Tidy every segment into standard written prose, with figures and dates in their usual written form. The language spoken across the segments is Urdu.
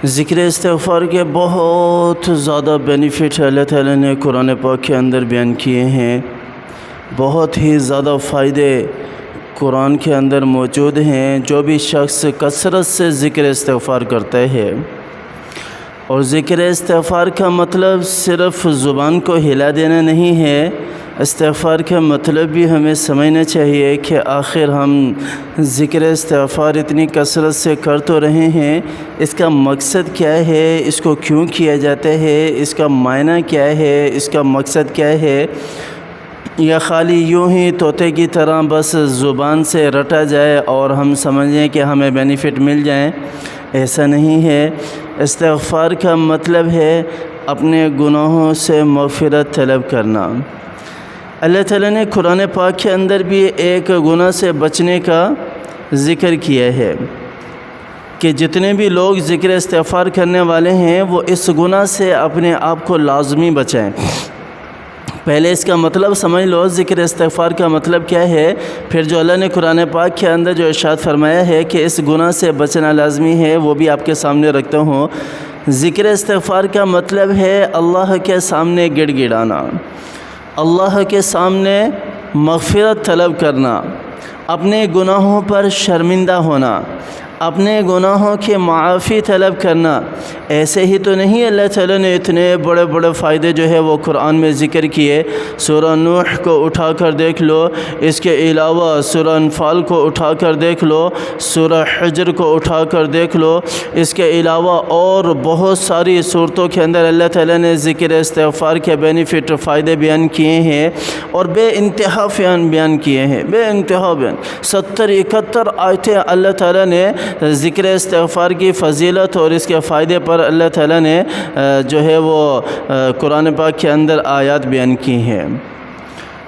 ذکر استغفار کے بہت زیادہ بینیفٹ اللہ تعالیٰ نے قرآن پاک کے اندر بیان کیے ہیں۔ بہت ہی زیادہ فائدے قرآن کے اندر موجود ہیں۔ جو بھی شخص کثرت سے ذکر استغفار کرتا ہے، اور ذکر استغفار کا مطلب صرف زبان کو ہلا دینا نہیں ہے، استغفار کا مطلب بھی ہمیں سمجھنا چاہیے کہ آخر ہم ذکر استغفار اتنی کثرت سے کر تو رہے ہیں، اس کا مقصد کیا ہے، اس کو کیوں کیا جاتا ہے، اس کا معنی کیا ہے، اس کا مقصد کیا ہے، یا خالی یوں ہی طوطے کی طرح بس زبان سے رٹا جائے اور ہم سمجھیں کہ ہمیں بینیفٹ مل جائیں۔ ایسا نہیں ہے۔ استغفار کا مطلب ہے اپنے گناہوں سے مغفرت طلب کرنا۔ اللہ تعالیٰ نے قرآن پاک کے اندر بھی ایک گناہ سے بچنے کا ذکر کیا ہے کہ جتنے بھی لوگ ذکر استغفار کرنے والے ہیں وہ اس گناہ سے اپنے آپ کو لازمی بچائیں۔ پہلے اس کا مطلب سمجھ لو، ذکر استغفار کا مطلب کیا ہے، پھر جو اللہ نے قرآن پاک کے اندر جو ارشاد فرمایا ہے کہ اس گناہ سے بچنا لازمی ہے وہ بھی آپ کے سامنے رکھتا ہوں۔ ذکر استغفار کا مطلب ہے اللہ کے سامنے گڑ گڑانا، اللہ کے سامنے مغفرت طلب کرنا، اپنے گناہوں پر شرمندہ ہونا، اپنے گناہوں کی معافی طلب کرنا۔ ایسے ہی تو نہیں اللہ تعالیٰ نے اتنے بڑے بڑے فائدے جو ہے وہ قرآن میں ذکر کیے۔ سورہ نوح کو اٹھا کر دیکھ لو، اس کے علاوہ سورہ انفال کو اٹھا کر دیکھ لو، سورہ حجر کو اٹھا کر دیکھ لو، اس کے علاوہ اور بہت ساری صورتوں کے اندر اللہ تعالیٰ نے ذکر استغفار کے بینیفٹ فائدے بیان کیے ہیں اور بے انتہا بیان کیے ہیں، بے انتہا بیان۔ 71 آیتیں اللہ تعالیٰ نے ذکر استغفار کی فضیلت اور اس کے فائدے پر اللہ تعالیٰ نے جو ہے وہ قرآن پاک کے اندر آیات بیان کی ہیں۔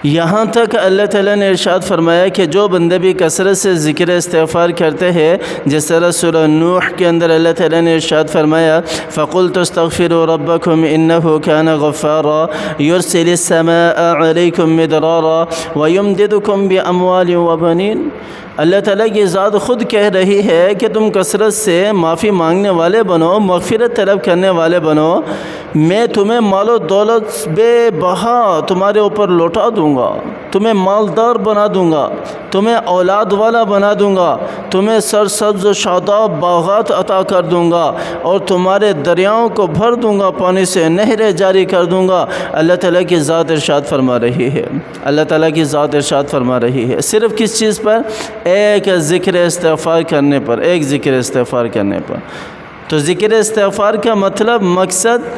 یہاں تک اللہ تعالیٰ نے ارشاد فرمایا کہ جو بندے بھی کثرت سے ذکر استغفار کرتے ہیں، جس طرح سورہ نوح کے اندر اللہ تعالیٰ نے ارشاد فرمایا فَقُلْتُ اسْتَغْفِرُوا رَبَّكُمْ إِنَّهُ كَانَ غَفَّارًا يُرْسِلِ السَّمَاءَ عَلَيْكُمْ مِدْرَارًا وَيُمْدِدُكُمْ بِأَمْوَالٍ وَبَنِينَ۔ اللہ تعالیٰ کی ذات خود کہہ رہی ہے کہ تم کثرت سے معافی مانگنے والے بنو، مغفرت طلب کرنے والے بنو، میں تمہیں مال و دولت بے بہا تمہارے اوپر لوٹا دوں گا، تمہیں مالدار بنا دوں گا، تمہیں اولاد والا بنا دوں گا، تمہیں سرسبز و شاداب باغات عطا کر دوں گا، اور تمہارے دریاؤں کو بھر دوں گا پانی سے، نہریں جاری کر دوں گا۔ اللہ تعالیٰ کی ذات ارشاد فرما رہی ہے، اللہ تعالیٰ کی ذات ارشاد فرما رہی ہے۔ صرف کس چیز پر؟ ایک ذکر استغفار کرنے پر، ایک ذکر استغفار کرنے پر۔ تو ذکر استغفار کا مطلب، مقصد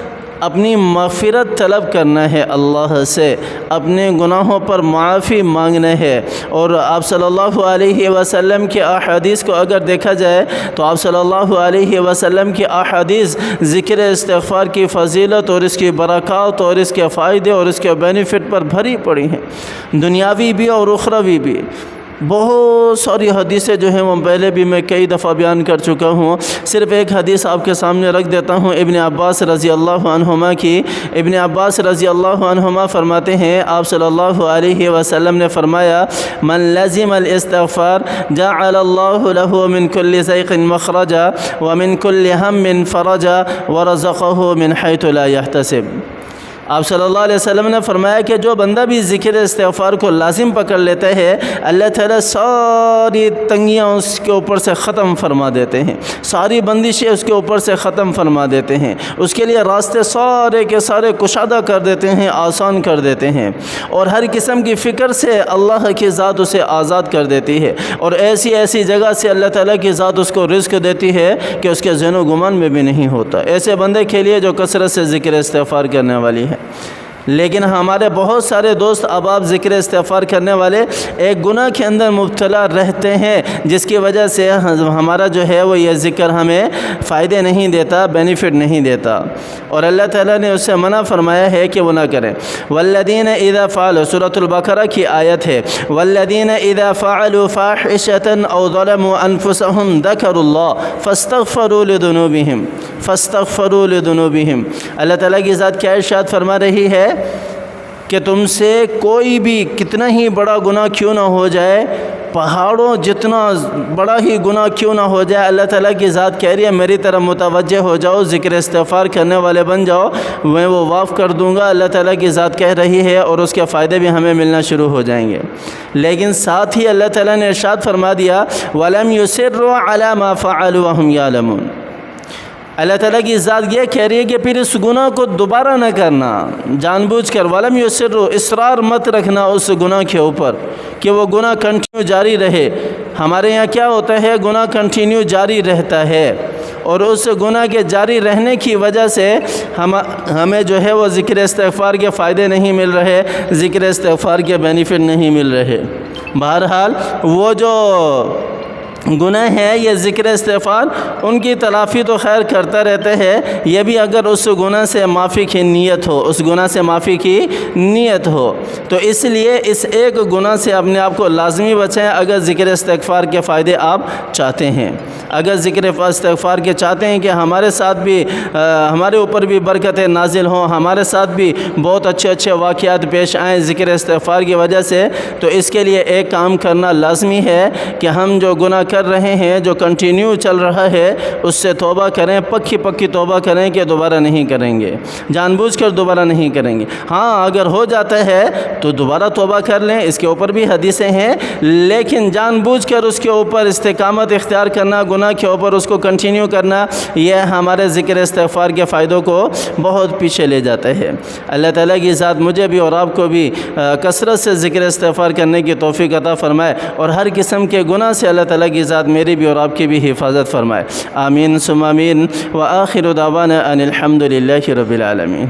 اپنی مغفرت طلب کرنا ہے، اللہ سے اپنے گناہوں پر معافی مانگنا ہے۔ اور آپ صلی اللہ علیہ وسلم کی احادیث کو اگر دیکھا جائے تو آپ صلی اللہ علیہ وسلم کی احادیث ذکر استغفار کی فضیلت اور اس کی برکات اور اس کے فائدے اور اس کے بینیفٹ پر بھری پڑی ہیں، دنیاوی بھی اور اخروی بھی۔ بہت ساری حدیثیں جو ہیں وہ پہلے بھی میں کئی دفعہ بیان کر چکا ہوں، صرف ایک حدیث آپ کے سامنے رکھ دیتا ہوں ابن عباس رضی اللہ عنہما کی۔ ابن عباس رضی اللہ عنہما فرماتے ہیں آپ صلی اللہ علیہ وسلم نے فرمایا من لزم الاستغفار جعل اللہ له من كل ضيق مخرجا ومن كل هم فرجا ورزقه من حيث لا يحتسب۔ آپ صلی اللہ علیہ وسلم نے فرمایا کہ جو بندہ بھی ذکر استغفار کو لازم پکڑ لیتا ہے، اللہ تعالیٰ ساری تنگیاں اس کے اوپر سے ختم فرما دیتے ہیں، ساری بندشیں اس کے اوپر سے ختم فرما دیتے ہیں، اس کے لیے راستے سارے کے سارے کشادہ کر دیتے ہیں، آسان کر دیتے ہیں، اور ہر قسم کی فکر سے اللہ کی ذات اسے آزاد کر دیتی ہے، اور ایسی ایسی جگہ سے اللہ تعالیٰ کی ذات اس کو رزق دیتی ہے کہ اس کے ذہن و گمان میں بھی نہیں ہوتا، ایسے بندے کے لیے جو کثرت سے ذکر استغفار کرنے والی ہے۔ لیکن ہمارے بہت سارے دوست احباب ذکر استغفار کرنے والے ایک گناہ کے اندر مبتلا رہتے ہیں، جس کی وجہ سے ہمارا جو ہے وہ یہ ذکر ہمیں فائدے نہیں دیتا، بینیفٹ نہیں دیتا، اور اللہ تعالیٰ نے اس سے منع فرمایا ہے کہ وہ نہ کریں۔ والذین اذا فعلوا، سورۃ البقرہ کی آیت ہے، والذین اذا فعلوا فاحشة او ظلموا انفسهم ذکروا اللہ فاستغفروا لذنوبہم۔ اللہ تعالیٰ کی ذات کیا ارشاد فرما رہی ہے کہ تم سے کوئی بھی کتنا ہی بڑا گناہ کیوں نہ ہو جائے، پہاڑوں جتنا بڑا ہی گناہ کیوں نہ ہو جائے، اللہ تعالیٰ کی ذات کہہ رہی ہے میری طرف متوجہ ہو جاؤ، ذکر استغفار کرنے والے بن جاؤ، میں وہ معاف کر دوں گا۔ اللہ تعالیٰ کی ذات کہہ رہی ہے، اور اس کے فائدے بھی ہمیں ملنا شروع ہو جائیں گے۔ لیکن ساتھ ہی اللہ تعالیٰ نے ارشاد فرما دیا وَلَمْ يُصِرُّوا عَلَى مَا فَعَلُوا وَهُمْ يَعْلَمُونَ۔ اللہ تعالیٰ کی ذات یہ کہہ رہی ہے کہ پھر اس گناہ کو دوبارہ نہ کرنا، جان بوجھ کر وَلَمْ يُصِرُّوا، اصرار مت رکھنا اس گناہ کے اوپر کہ وہ گناہ کنٹینیو جاری رہے۔ ہمارے یہاں کیا ہوتا ہے، گناہ کنٹینیو جاری رہتا ہے، اور اس گناہ کے جاری رہنے کی وجہ سے ہمیں جو ہے وہ ذکر استغفار کے فائدے نہیں مل رہے، ذکر استغفار کے بینیفٹ نہیں مل رہے۔ بہرحال وہ جو گناہ ہے، یہ ذکر استغفار ان کی تلافی تو خیر کرتا رہتے ہیں، یہ بھی اگر اس گناہ سے معافی کی نیت ہو، اس گناہ سے معافی کی نیت ہو، تو اس لیے اس ایک گناہ سے اپنے آپ کو لازمی بچائیں اگر ذکر استغفار کے فائدے آپ چاہتے ہیں۔ اگر ذکر استغفار کے چاہتے ہیں کہ ہمارے ساتھ بھی ہمارے اوپر بھی برکتیں نازل ہوں، ہمارے ساتھ بھی بہت اچھے اچھے واقعات پیش آئیں ذکر استغفار کی وجہ سے، تو اس کے لیے ایک کام کرنا لازمی ہے کہ ہم جو گناہ کر رہے ہیں، جو کنٹینیو چل رہا ہے، اس سے توبہ کریں، پکی توبہ کریں کہ دوبارہ نہیں کریں گے، جان بوجھ کر دوبارہ نہیں کریں گے۔ ہاں اگر ہو جاتا ہے تو دوبارہ توبہ کر لیں، اس کے اوپر بھی حدیثیں ہیں، لیکن جان بوجھ کر اس کے اوپر استقامت اختیار کرنا، گناہ کے اوپر اس کو کنٹینیو کرنا، یہ ہمارے ذکر استغفار کے فائدوں کو بہت پیچھے لے جاتا ہے۔ اللہ تعالیٰ کی ذات مجھے بھی اور آپ کو بھی کثرت سے ذکر استغفار کرنے کی توفیق عطا فرمائے، اور ہر قسم کے گناہ سے اللہ تعالیٰ کی ذات میری بھی اور آپ کی بھی حفاظت فرمائے۔ آمین ثم آمین، وآخر دعوانا ان الحمد للہ رب العالمین۔